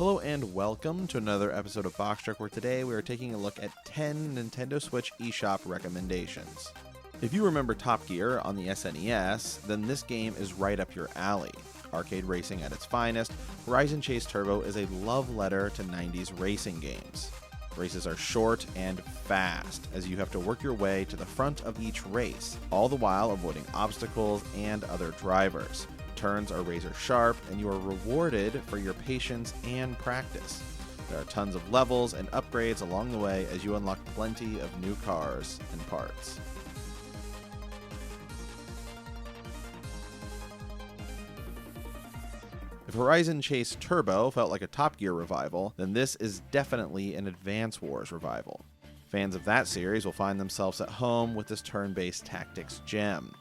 Hello and welcome to another episode of Box Trek, where today we are taking a look at 10 Nintendo Switch Eshop recommendations. If you remember Top Gear on the SNES, then this game is right up your alley. Arcade racing at its finest, Horizon Chase Turbo is a love letter to 90s racing games. Races are short and fast, as you have to work your way to the front of each race, all the while avoiding obstacles and other drivers. Turns are razor sharp, and you are rewarded for your patience and practice. There are tons of levels and upgrades along the way as you unlock plenty of new cars and parts. If Horizon Chase Turbo felt like a Top Gear revival, then this is definitely an Advance Wars revival. Fans of that series will find themselves at home with this turn-based tactics gem.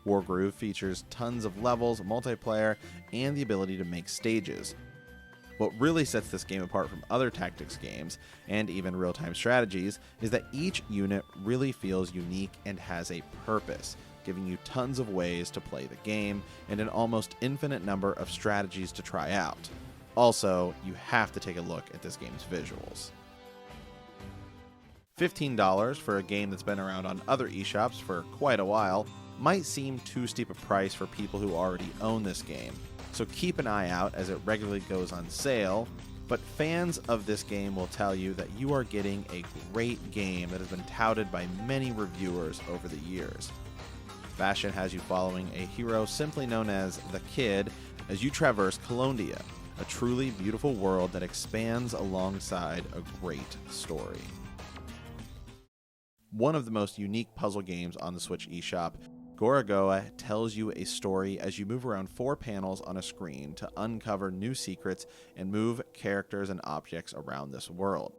Wargroove features tons of levels, multiplayer, and the ability to make stages. What really sets this game apart from other tactics games, and even real-time strategies, is that each unit really feels unique and has a purpose, giving you tons of ways to play the game, and an almost infinite number of strategies to try out. Also, you have to take a look at this game's visuals. $15 for a game that's been around on other eShops for quite a while might seem too steep a price for people who already own this game, so keep an eye out as it regularly goes on sale, but fans of this game will tell you that you are getting a great game that has been touted by many reviewers over the years. Bastion has you following a hero simply known as the Kid as you traverse Colondia, a truly beautiful world that expands alongside a great story. One of the most unique puzzle games on the Switch eShop, Gorogoa tells you a story as you move around 4 panels on a screen to uncover new secrets and move characters and objects around this world.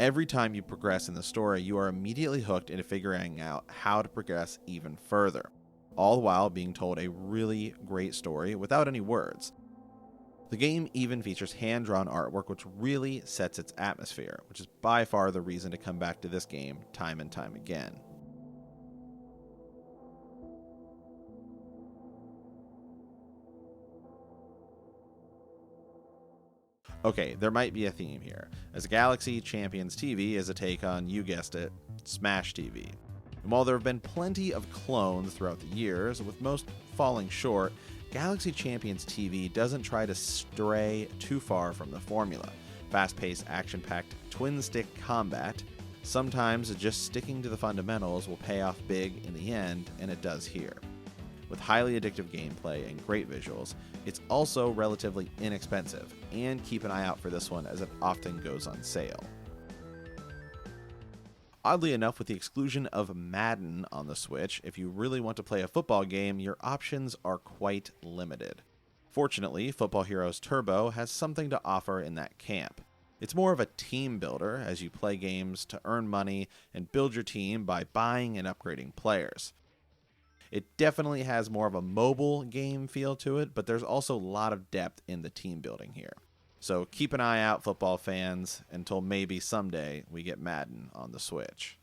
Every time you progress in the story, you are immediately hooked into figuring out how to progress even further, all the while being told a really great story without any words. The game even features hand-drawn artwork which really sets its atmosphere, which is by far the reason to come back to this game time and time again. Okay, there might be a theme here, as Galaxy Champions TV is a take on, you guessed it, Smash TV. And while there have been plenty of clones throughout the years, with most falling short, Galaxy Champions TV doesn't try to stray too far from the formula. Fast-paced, action-packed, twin-stick combat, sometimes just sticking to the fundamentals will pay off big in the end, and it does here. With highly addictive gameplay and great visuals, it's also relatively inexpensive, and keep an eye out for this one as it often goes on sale. Oddly enough, with the exclusion of Madden on the Switch, if you really want to play a football game, your options are quite limited. Fortunately, Football Heroes Turbo has something to offer in that camp. It's more of a team builder as you play games to earn money and build your team by buying and upgrading players. It definitely has more of a mobile game feel to it, but there's also a lot of depth in the team building here. So keep an eye out, football fans, until maybe someday we get Madden on the Switch.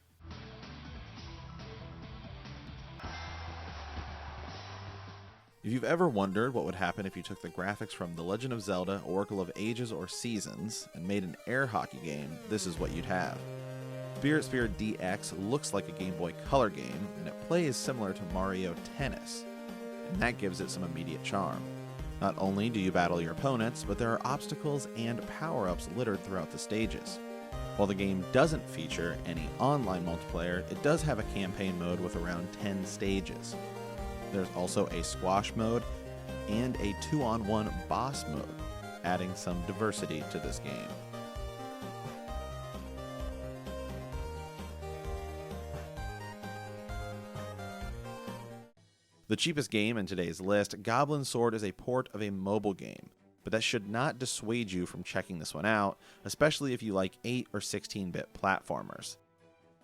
If you've ever wondered what would happen if you took the graphics from The Legend of Zelda, Oracle of Ages or Seasons, and made an air hockey game, this is what you'd have. Spirit Sphere DX looks like a Game Boy Color game, and it plays similar to Mario Tennis, and that gives it some immediate charm. Not only do you battle your opponents, but there are obstacles and power-ups littered throughout the stages. While the game doesn't feature any online multiplayer, it does have a campaign mode with around 10 stages. There's also a squash mode and a 2-on-1 boss mode, adding some diversity to this game. The cheapest game in today's list, Goblin Sword is a port of a mobile game, but that should not dissuade you from checking this one out, especially if you like 8 or 16-bit platformers.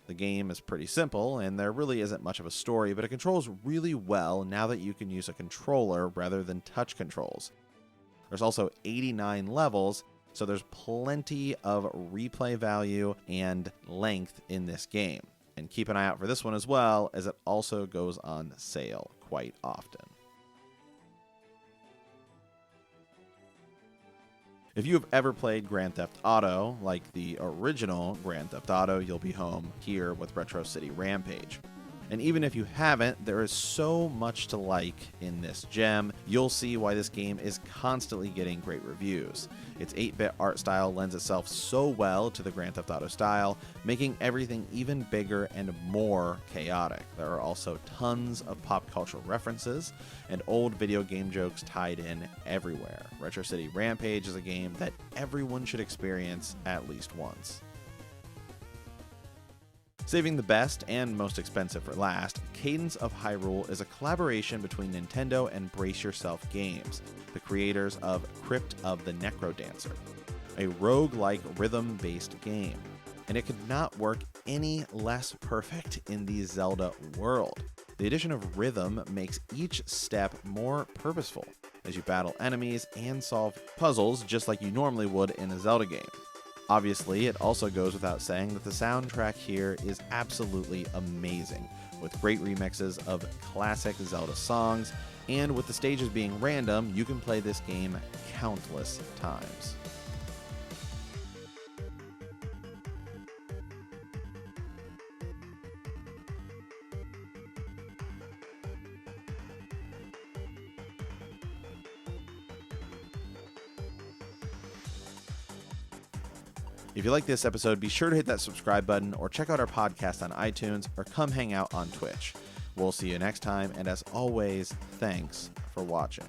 The game is pretty simple, and there really isn't much of a story, but it controls really well now that you can use a controller rather than touch controls. There's also 89 levels, so there's plenty of replay value and length in this game. And keep an eye out for this one as well, as it also goes on sale quite often. If you have ever played Grand Theft Auto, like the original Grand Theft Auto, you'll be home here with Retro City Rampage. And even if you haven't, there is so much to like in this gem. You'll see why this game is constantly getting great reviews. Its 8-bit art style lends itself so well to the Grand Theft Auto style, making everything even bigger and more chaotic. There are also tons of pop cultural references and old video game jokes tied in everywhere. Retro City Rampage is a game that everyone should experience at least once. Saving the best and most expensive for last, Cadence of Hyrule is a collaboration between Nintendo and Brace Yourself Games, the creators of Crypt of the Necrodancer, a roguelike rhythm-based game. And it could not work any less perfect in the Zelda world. The addition of rhythm makes each step more purposeful as you battle enemies and solve puzzles just like you normally would in a Zelda game. Obviously, it also goes without saying that the soundtrack here is absolutely amazing, with great remixes of classic Zelda songs, and with the stages being random, you can play this game countless times. If you like this episode, be sure to hit that subscribe button or check out our podcast on iTunes or come hang out on Twitch. We'll see you next time, and as always, thanks for watching.